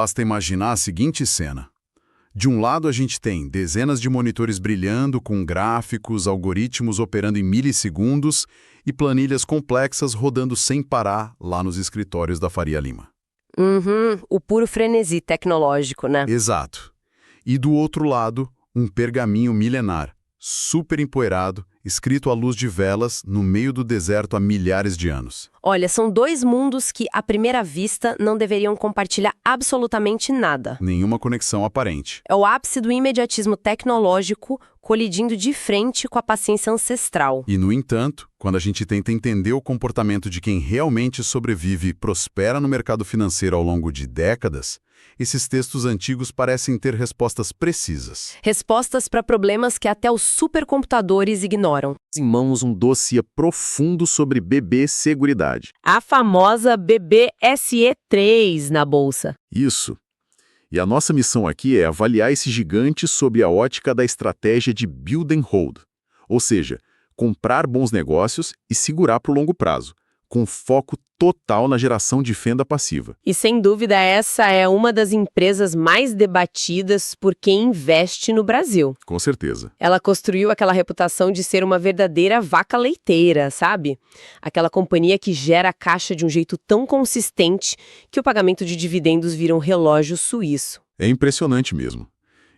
basta imaginar a seguinte cena. De um lado, a gente tem dezenas de monitores brilhando com gráficos, algoritmos operando em milissegundos e planilhas complexas rodando sem parar lá nos escritórios da Faria Lima. O puro frenesi tecnológico, né? Exato. E do outro lado, um pergaminho milenar, super empoeirado, escrito à luz de velas no meio do deserto há milhares de anos. Olha, são dois mundos que, à primeira vista, não deveriam compartilhar absolutamente nada. Nenhuma conexão aparente. É o ápice do imediatismo tecnológico colidindo de frente com a paciência ancestral. E, no entanto, quando a gente tenta entender o comportamento de quem realmente sobrevive e prospera no mercado financeiro ao longo de décadas, esses textos antigos parecem ter respostas precisas. Respostas para problemas que até os supercomputadores ignoram. Em mãos um dossiê profundo sobre bebê seguridade. A famosa BBSE3 na bolsa. Isso. E a nossa missão aqui é avaliar esse gigante sob a ótica da estratégia de build and hold. Ou seja, comprar bons negócios e segurar para o longo prazo, com foco total na geração de fenda passiva. E sem dúvida essa é uma das empresas mais debatidas por quem investe no Brasil. Com certeza. Ela construiu aquela reputação de ser uma verdadeira vaca leiteira, sabe? Aquela companhia que gera caixa de um jeito tão consistente que o pagamento de dividendos vira um relógio suíço. É impressionante mesmo.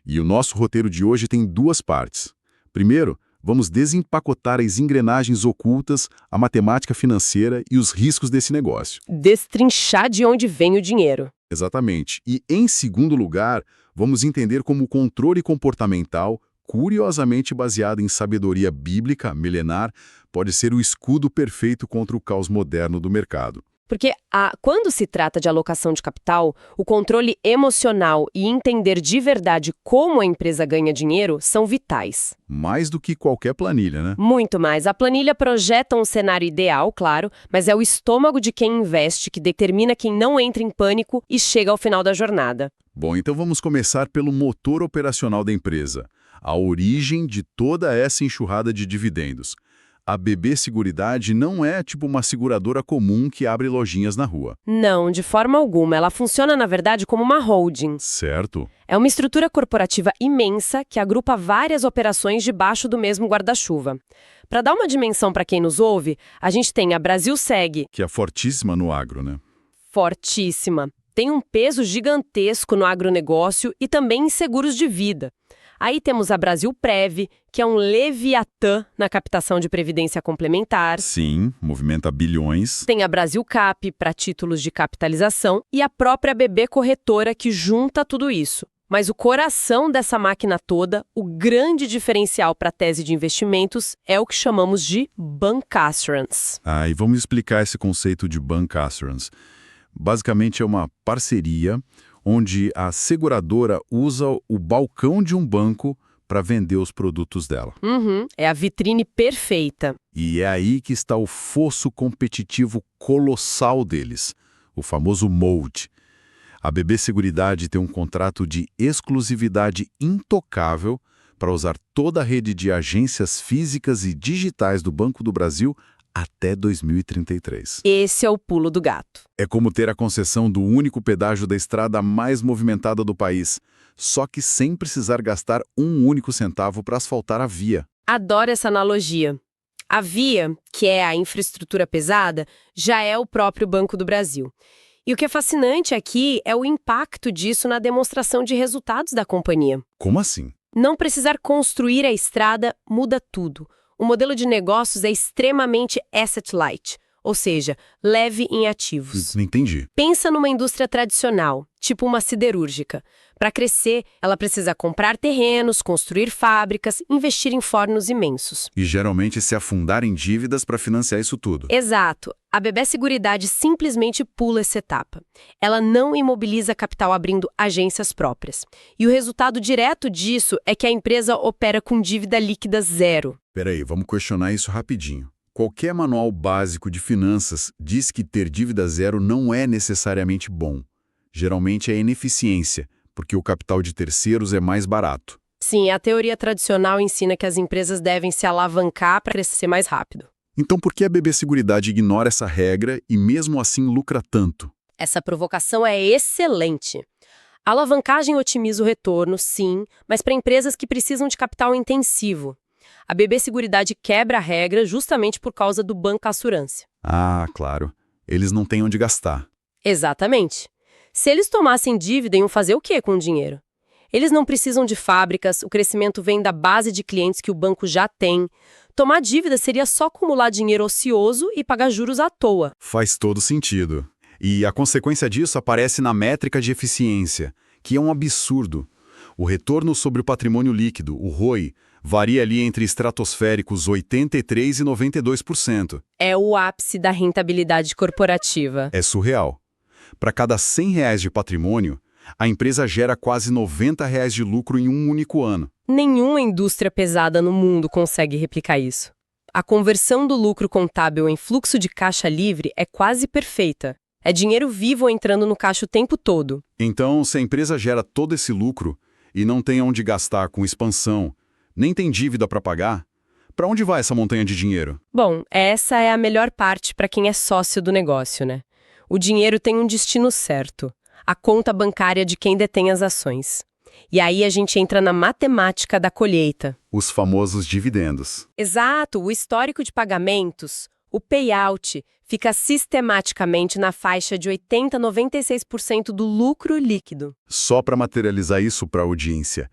E o nosso roteiro de hoje tem duas partes. Primeiro, vamos desempacotar as engrenagens ocultas, a matemática financeira e os riscos desse negócio. Destrinchar de onde vem o dinheiro. Exatamente. E, em segundo lugar, vamos entender como o controle comportamental, curiosamente baseado em sabedoria bíblica milenar, pode ser o escudo perfeito contra o caos moderno do mercado. Porque quando se trata de alocação de capital, o controle emocional e entender de verdade como a empresa ganha dinheiro são vitais. Mais do que qualquer planilha, né? Muito mais. A planilha projeta um cenário ideal, claro, mas é o estômago de quem investe que determina quem não entra em pânico e chega ao final da jornada. Bom, então vamos começar pelo motor operacional da empresa, a origem de toda essa enxurrada de dividendos. A BB Seguridade não é tipo uma seguradora comum que abre lojinhas na rua. Não, de forma alguma. Ela funciona, na verdade, como uma holding. Certo. É uma estrutura corporativa imensa que agrupa várias operações debaixo do mesmo guarda-chuva. Para dar uma dimensão para quem nos ouve, a gente tem a Brasilseg, Que é fortíssima no agro, né? fortíssima. Tem um peso gigantesco no agronegócio e também em seguros de vida. Aí temos a Brasilprev, que é um leviatã na captação de previdência complementar. Sim, movimenta bilhões. Tem a Brasilcap para títulos de capitalização e a própria BB Corretora que junta tudo isso. Mas o coração dessa máquina toda, o grande diferencial para a tese de investimentos, é o que chamamos de bancassurance. E vamos explicar esse conceito de bancassurance. Basicamente é uma parceria onde a seguradora usa o balcão de um banco para vender os produtos dela. É a vitrine perfeita. E é aí que está o fosso competitivo colossal deles, o famoso moat. A BB Seguridade tem um contrato de exclusividade intocável para usar toda a rede de agências físicas e digitais do Banco do Brasil até 2033. Esse é o pulo do gato. É como ter a concessão do único pedágio da estrada mais movimentada do país, só que sem precisar gastar um único centavo para asfaltar a via. Adoro essa analogia. A Via, que é a infraestrutura pesada, já é o próprio Banco do Brasil. E o que é fascinante aqui é o impacto disso na demonstração de resultados da companhia. Como assim? Não precisar construir a estrada muda tudo. O modelo de negócios é extremamente asset light, ou seja, leve em ativos. Não entendi. Pensa numa indústria tradicional, tipo uma siderúrgica. Para crescer, ela precisa comprar terrenos, construir fábricas, investir em fornos imensos. E geralmente se afundar em dívidas para financiar isso tudo. Exato. A BB Seguridade simplesmente pula essa etapa. Ela não imobiliza capital abrindo agências próprias. E o resultado direto disso é que a empresa opera com dívida líquida zero. Peraí, vamos questionar isso rapidinho. Qualquer manual básico de finanças diz que ter dívida zero não é necessariamente bom. Geralmente é ineficiência, porque o capital de terceiros é mais barato. Sim, a teoria tradicional ensina que as empresas devem se alavancar para crescer mais rápido. Então por que a BB Seguridade ignora essa regra e mesmo assim lucra tanto? Essa provocação é excelente. A alavancagem otimiza o retorno, sim, mas para empresas que precisam de capital intensivo. A BB Seguridade quebra a regra justamente por causa do bancassurância. Ah, claro. Eles não têm onde gastar. Exatamente. Se eles tomassem dívida, iam fazer o quê com o dinheiro? Eles não precisam de fábricas, o crescimento vem da base de clientes que o banco já tem. Tomar dívida seria só acumular dinheiro ocioso e pagar juros à toa. Faz todo sentido. E a consequência disso aparece na métrica de eficiência, que é um absurdo. O retorno sobre o patrimônio líquido, o ROI, varia ali entre estratosféricos 83% e 92%. É o ápice da rentabilidade corporativa. É surreal. Para cada R$ 100 de patrimônio, a empresa gera quase R$ 90 de lucro em um único ano. Nenhuma indústria pesada no mundo consegue replicar isso. A conversão do lucro contábil em fluxo de caixa livre é quase perfeita. É dinheiro vivo entrando no caixa o tempo todo. Então, se a empresa gera todo esse lucro e não tem onde gastar com expansão, nem tem dívida para pagar, para onde vai essa montanha de dinheiro? Bom, essa é a melhor parte para quem é sócio do negócio, né? O dinheiro tem um destino certo, a conta bancária de quem detém as ações. E aí a gente entra na matemática da colheita. Os famosos dividendos. Exato, o histórico de pagamentos, o payout, fica sistematicamente na faixa de 80% a 96% do lucro líquido. Só para materializar isso para a audiência,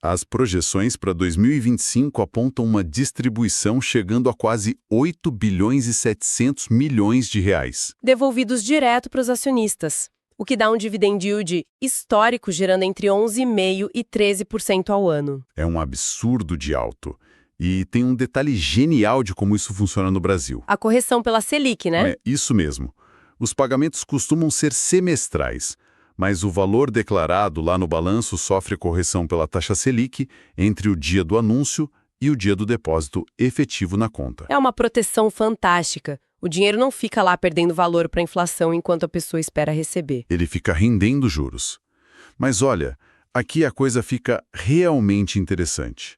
as projeções para 2025 apontam uma distribuição chegando a quase 8 bilhões e 700 milhões de reais. Devolvidos direto para os acionistas, o que dá um dividend yield histórico gerando entre 11,5% e 13% ao ano. É um absurdo de alto. E tem um detalhe genial de como isso funciona no Brasil. A correção pela Selic, né? É isso mesmo. Os pagamentos costumam ser semestrais, mas o valor declarado lá no balanço sofre correção pela taxa Selic entre o dia do anúncio e o dia do depósito efetivo na conta. É uma proteção fantástica. O dinheiro não fica lá perdendo valor para a inflação enquanto a pessoa espera receber. Ele fica rendendo juros. Mas olha, aqui a coisa fica realmente interessante.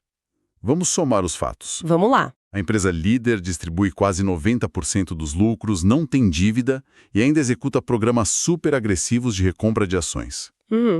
Vamos somar os fatos. Vamos lá. A empresa líder distribui quase 90% dos lucros, não tem dívida e ainda executa programas super agressivos de recompra de ações.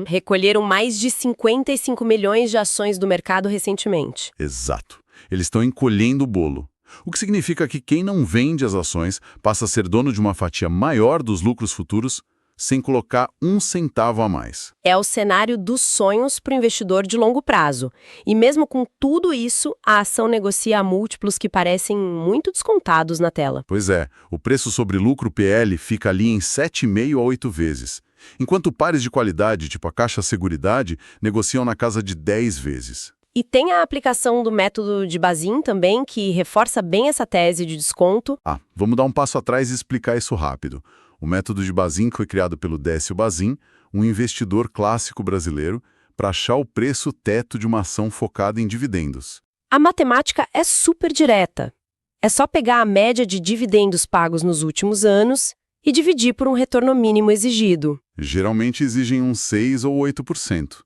Recolheram mais de 55 milhões de ações do mercado recentemente. Exato. Eles estão encolhendo o bolo. O que significa que quem não vende as ações passa a ser dono de uma fatia maior dos lucros futuros sem colocar um centavo a mais. É o cenário dos sonhos para o investidor de longo prazo. E mesmo com tudo isso, a ação negocia a múltiplos que parecem muito descontados na tela. Pois é, o preço sobre lucro PL fica ali em 7,5 a 8 vezes, enquanto pares de qualidade, tipo a Caixa Seguridade, negociam na casa de 10 vezes. E tem a aplicação do método de Bazin também, que reforça bem essa tese de desconto. Vamos dar um passo atrás e explicar isso rápido. O método de Bazin foi criado pelo Décio Bazin, um investidor clássico brasileiro, para achar o preço teto de uma ação focada em dividendos. A matemática é super direta. É só pegar a média de dividendos pagos nos últimos anos e dividir por um retorno mínimo exigido. Geralmente exigem uns 6 ou 8%.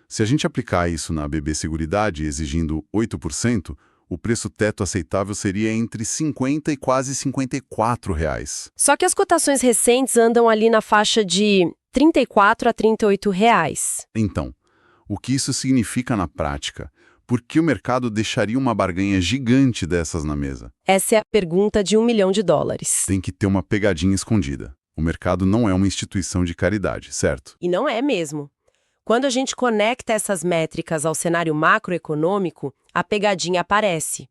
Se a gente aplicar isso na BB Seguridade exigindo 8%, o preço teto aceitável seria entre 50 e quase 54 reais. Só que as cotações recentes andam ali na faixa de 34 a 38 reais. Então, o que isso significa na prática? Por que o mercado deixaria uma barganha gigante dessas na mesa? Essa é a pergunta de $1 milhão. Tem que ter uma pegadinha escondida. O mercado não é uma instituição de caridade, certo? E não é mesmo. Quando a gente conecta essas métricas ao cenário macroeconômico, a pegadinha aparece.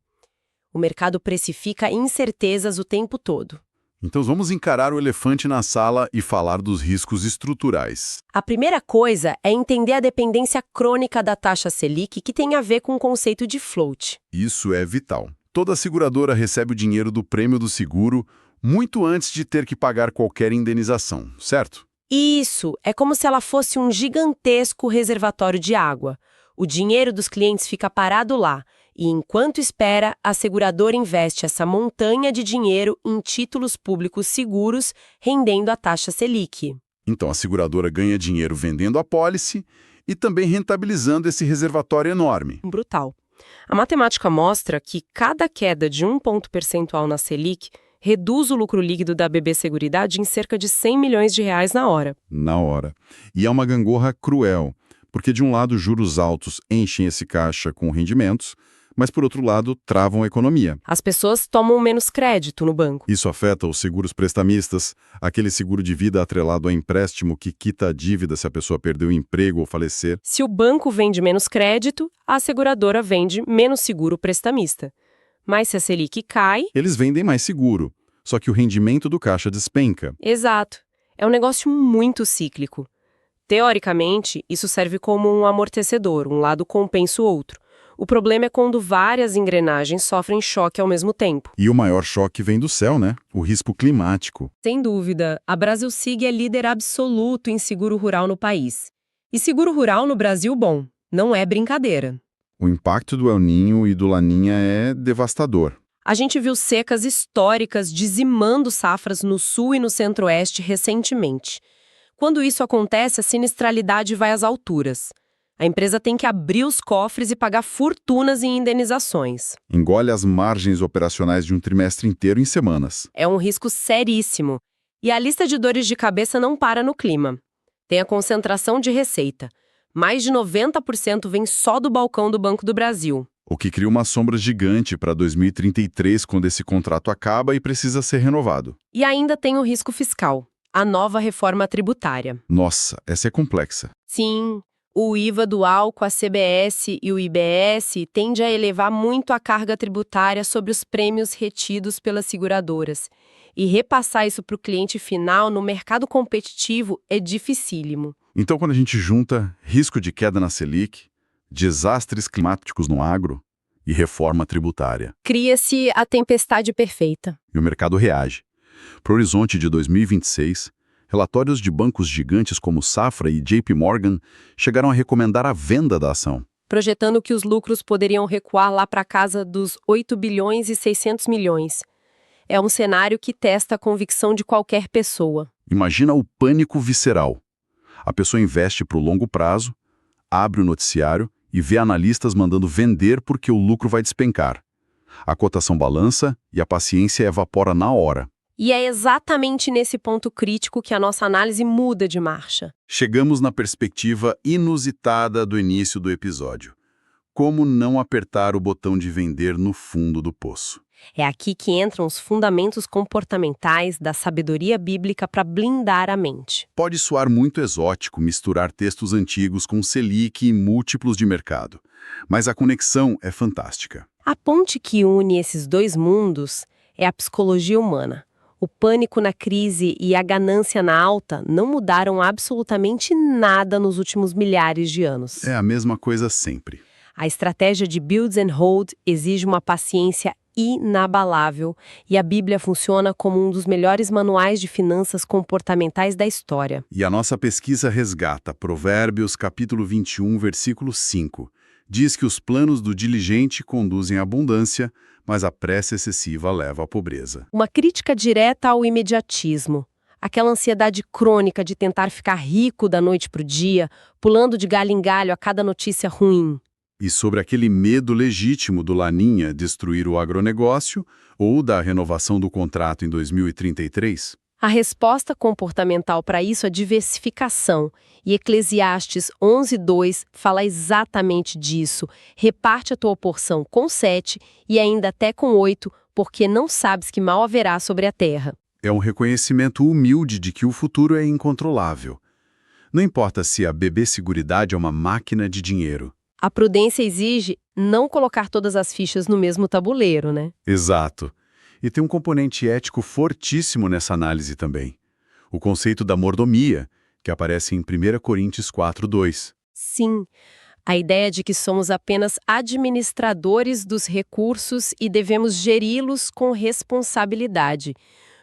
O mercado precifica incertezas o tempo todo. Então vamos encarar o elefante na sala e falar dos riscos estruturais. A primeira coisa é entender a dependência crônica da taxa Selic, que tem a ver com o conceito de float. Isso é vital. Toda seguradora recebe o dinheiro do prêmio do seguro muito antes de ter que pagar qualquer indenização, certo? Isso, é como se ela fosse um gigantesco reservatório de água. O dinheiro dos clientes fica parado lá, e enquanto espera, a seguradora investe essa montanha de dinheiro em títulos públicos seguros, rendendo a taxa Selic. Então a seguradora ganha dinheiro vendendo a pólice e também rentabilizando esse reservatório enorme. Brutal. A matemática mostra que cada queda de 1 ponto percentual na Selic reduz o lucro líquido da BB Seguridade em cerca de R$ 100 milhões na hora. Na hora. E é uma gangorra cruel, porque de um lado juros altos enchem esse caixa com rendimentos, mas por outro lado travam a economia. As pessoas tomam menos crédito no banco. Isso afeta os seguros prestamistas, aquele seguro de vida atrelado a empréstimo que quita a dívida se a pessoa perder o emprego ou falecer. Se o banco vende menos crédito, a seguradora vende menos seguro prestamista. Mas se a Selic cai... Eles vendem mais seguro, só que o rendimento do caixa despenca. Exato. É um negócio muito cíclico. Teoricamente, isso serve como um amortecedor, um lado compensa o outro. O problema é quando várias engrenagens sofrem choque ao mesmo tempo. E o maior choque vem do céu, né? O risco climático. Sem dúvida, a Brasilseg é líder absoluto em seguro rural no país. E seguro rural no Brasil, bom, não é brincadeira. O impacto do El Niño e do Laninha é devastador. A gente viu secas históricas dizimando safras no sul e no centro-oeste recentemente. Quando isso acontece, a sinistralidade vai às alturas. A empresa tem que abrir os cofres e pagar fortunas em indenizações. Engole as margens operacionais de um trimestre inteiro em semanas. É um risco seríssimo. E a lista de dores de cabeça não para no clima. Tem a concentração de receita. Mais de 90% vem só do balcão do Banco do Brasil. O que cria uma sombra gigante para 2033, quando esse contrato acaba e precisa ser renovado. E ainda tem o risco fiscal, a nova reforma tributária. Nossa, essa é complexa. Sim, o IVA dual com a CBS e o IBS tende a elevar muito a carga tributária sobre os prêmios retidos pelas seguradoras. E repassar isso para o cliente final no mercado competitivo é dificílimo. Então, quando a gente junta risco de queda na Selic, desastres climáticos no agro e reforma tributária, cria-se a tempestade perfeita. e o mercado reage. Para o horizonte de 2026, relatórios de bancos gigantes como Safra e JP Morgan chegaram a recomendar a venda da ação, projetando que os lucros poderiam recuar lá para a casa dos 8 bilhões e 600 milhões. É um cenário que testa a convicção de qualquer pessoa. Imagina o pânico visceral. A pessoa investe para o longo prazo, abre o noticiário e vê analistas mandando vender porque o lucro vai despencar. A cotação balança e a paciência evapora na hora. E é exatamente nesse ponto crítico que a nossa análise muda de marcha. Chegamos na perspectiva inusitada do início do episódio. Como não apertar o botão de vender no fundo do poço? É aqui que entram os fundamentos comportamentais da sabedoria bíblica para blindar a mente. Pode soar muito exótico misturar textos antigos com Selic e múltiplos de mercado, mas a conexão é fantástica. A ponte que une esses dois mundos é a psicologia humana. O pânico na crise e a ganância na alta não mudaram absolutamente nada nos últimos milhares de anos. É a mesma coisa sempre. A estratégia de build and hold exige uma paciência inabalável e a Bíblia funciona como um dos melhores manuais de finanças comportamentais da história. E a nossa pesquisa resgata Provérbios capítulo 21, versículo 5. Diz que os planos do diligente conduzem à abundância, mas a pressa excessiva leva à pobreza. Uma crítica direta ao imediatismo. Aquela ansiedade crônica de tentar ficar rico da noite para o dia, pulando de galho em galho a cada notícia ruim. E sobre aquele medo legítimo do Laninha destruir o agronegócio ou da renovação do contrato em 2033? A resposta comportamental para isso é diversificação. E Eclesiastes 11:2 fala exatamente disso. Reparte a tua porção com 7 e ainda até com 8, porque não sabes que mal haverá sobre a terra. É um reconhecimento humilde de que o futuro é incontrolável. Não importa se a BB Seguridade é uma máquina de dinheiro. A prudência exige não colocar todas as fichas no mesmo tabuleiro, né? Exato. E tem um componente ético fortíssimo nessa análise também. O conceito da mordomia, que aparece em 1 Coríntios 4:2. Sim, a ideia de que somos apenas administradores dos recursos e devemos geri-los com responsabilidade.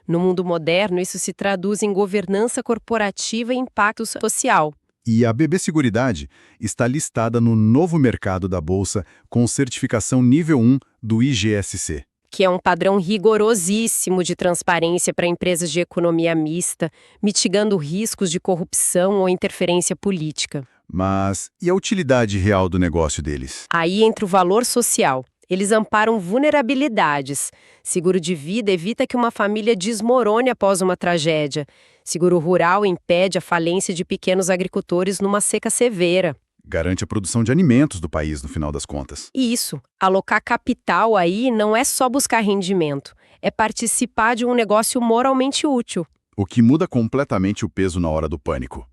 No mundo moderno, isso se traduz em governança corporativa e impacto social. E a BB Seguridade está listada no novo mercado da Bolsa com certificação nível 1 do IGSC. Que é um padrão rigorosíssimo de transparência para empresas de economia mista, mitigando riscos de corrupção ou interferência política. Mas e a utilidade real do negócio deles? Aí entra o valor social. Eles amparam vulnerabilidades. Seguro de vida evita que uma família desmorone após uma tragédia. Seguro rural impede a falência de pequenos agricultores numa seca severa. Garante a produção de alimentos do país, no final das contas. E isso, alocar capital aí não é só buscar rendimento, é participar de um negócio moralmente útil. O que muda completamente o peso na hora do pânico.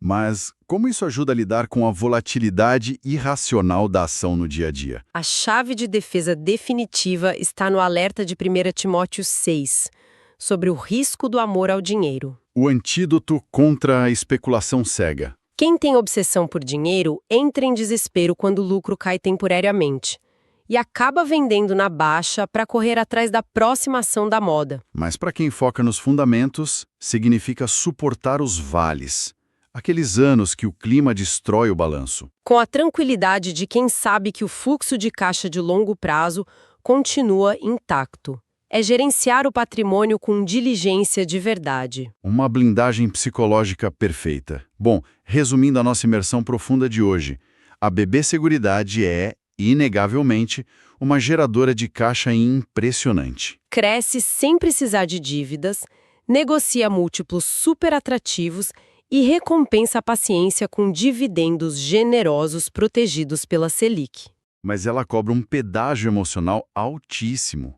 Mas como isso ajuda a lidar com a volatilidade irracional da ação no dia a dia? A chave de defesa definitiva está no alerta de 1 Timóteo 6, sobre o risco do amor ao dinheiro. O antídoto contra a especulação cega. Quem tem obsessão por dinheiro entra em desespero quando o lucro cai temporariamente e acaba vendendo na baixa para correr atrás da próxima ação da moda. Mas para quem foca nos fundamentos, significa suportar os vales. Aqueles anos que o clima destrói o balanço. Com a tranquilidade de quem sabe que o fluxo de caixa de longo prazo continua intacto. É gerenciar o patrimônio com diligência de verdade. Uma blindagem psicológica perfeita. Bom, resumindo a nossa imersão profunda de hoje, a BB Seguridade é, inegavelmente, uma geradora de caixa impressionante. Cresce sem precisar de dívidas, negocia múltiplos super atrativos e recompensa a paciência com dividendos generosos protegidos pela Selic. Mas ela cobra um pedágio emocional altíssimo.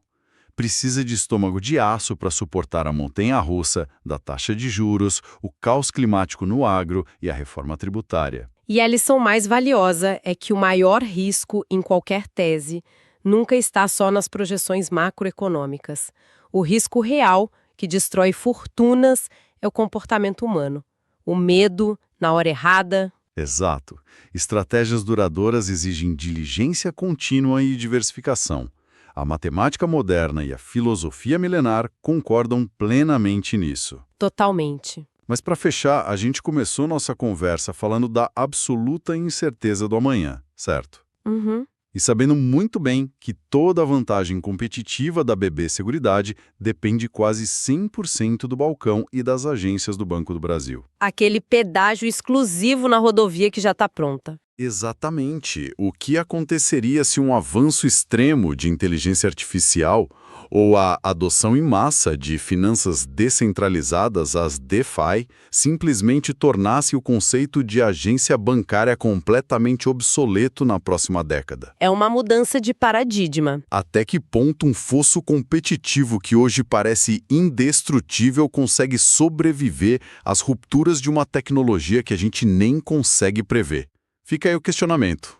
Precisa de estômago de aço para suportar a montanha-russa da taxa de juros, o caos climático no agro e a reforma tributária. E a lição mais valiosa é que o maior risco em qualquer tese nunca está só nas projeções macroeconômicas. O risco real, que destrói fortunas, é o comportamento humano. O medo, na hora errada. Exato. Estratégias duradouras exigem diligência contínua e diversificação. A matemática moderna e a filosofia milenar concordam plenamente nisso. Totalmente. Mas para fechar, a gente começou nossa conversa falando da absoluta incerteza do amanhã, certo? Uhum. E sabendo muito bem que toda a vantagem competitiva da BB Seguridade depende quase 100% do balcão e das agências do Banco do Brasil. Aquele pedágio exclusivo na rodovia que já está pronta. Exatamente. O que aconteceria se um avanço extremo de inteligência artificial ou a adoção em massa de finanças descentralizadas, as DeFi, simplesmente tornasse o conceito de agência bancária completamente obsoleto na próxima década? É uma mudança de paradigma. Até que ponto um fosso competitivo que hoje parece indestrutível consegue sobreviver às rupturas de uma tecnologia que a gente nem consegue prever? Fica aí o questionamento.